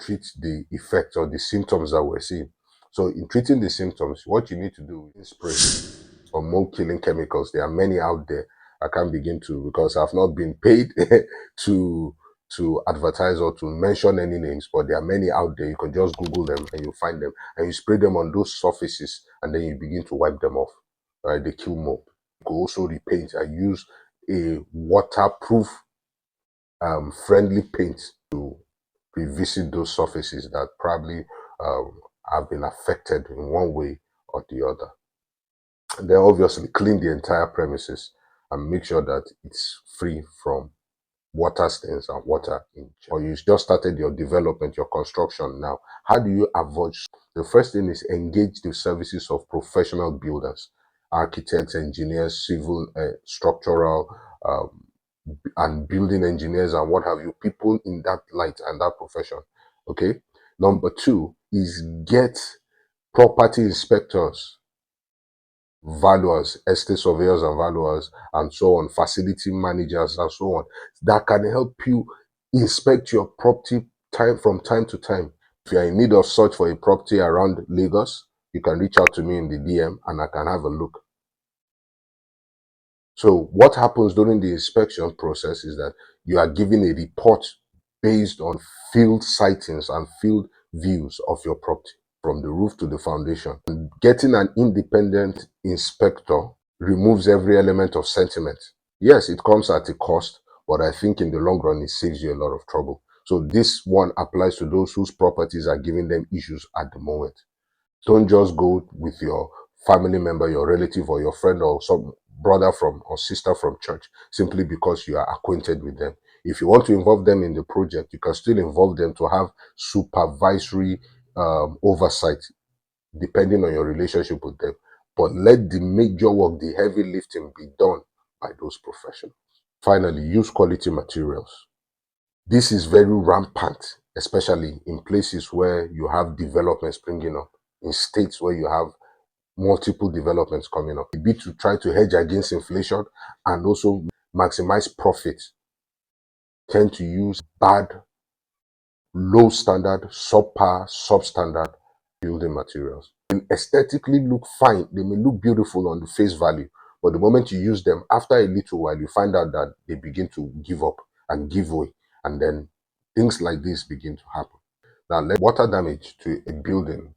treat the effects or the symptoms that we're seeing. So in treating the symptoms, what you need to do is spray or mold killing chemicals. There are many out there. I can't begin to, because I've not been paid to advertise or to mention any names, but there are many out there. You can just Google them and you'll find them, and you spray them on those surfaces, and then you begin to wipe them off. Right? They kill mold. You could also repaint. I use a waterproof friendly paint to revisit those surfaces that probably have been affected in one way or the other. And then obviously clean the entire premises and make sure that it's free from water stains and water in. Or you just started your development, your construction now. How do you avoid? The first thing is engage the services of professional builders, architects, engineers, civil, structural, um, and building engineers and what have you, people in that light and that profession. Okay. Number two is get property inspectors, valuers, estate surveyors and valuers, and so on, facility managers and so on, that can help you inspect your property from time to time. If you are in need of search for a property around Lagos, you can reach out to me in the DM and I can have a look. So what happens during the inspection process is that you are given a report based on field sightings and field views of your property, from the roof to the foundation. And getting an independent inspector removes every element of sentiment. Yes, it comes at a cost, but I think in the long run, it saves you a lot of trouble. So this one applies to those whose properties are giving them issues at the moment. Don't just go with your family member, your relative, or your friend, or some brother from or sister from church simply because you are acquainted with them. If you want to involve them in the project, you can still involve them to have supervisory oversight depending on your relationship with them. But let the major work, the heavy lifting, be done by those professionals. Finally, use quality materials. This is very rampant, especially in places where you have development springing up, in states where you have multiple developments coming up. It be to try to hedge against inflation and also maximize profit. Tend to use bad, low standard, subpar, substandard building materials. They aesthetically look fine. They may look beautiful on the face value, but the moment you use them, after a little while, you find out that they begin to give up and give way, and then things like this begin to happen. Now, water damage to a building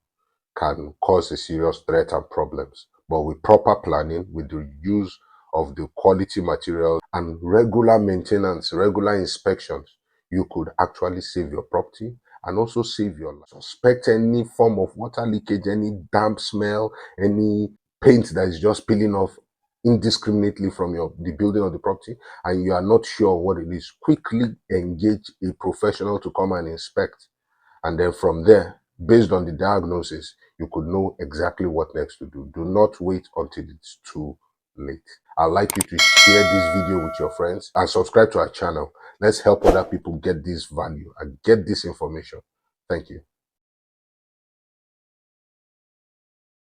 can cause a serious threat and problems. But with proper planning, with the use of the quality materials and regular maintenance, regular inspections, you could actually save your property and also save your life. Suspect any form of water leakage, any damp smell, any paint that is just peeling off indiscriminately from the building or the property, and you are not sure what it is, quickly engage a professional to come and inspect. And then from there, based on the diagnosis, you could know exactly what next to do. Do not wait until it's too late. I'd like you to share this video with your friends and subscribe to our channel. Let's help other people get this value and get this information. Thank you.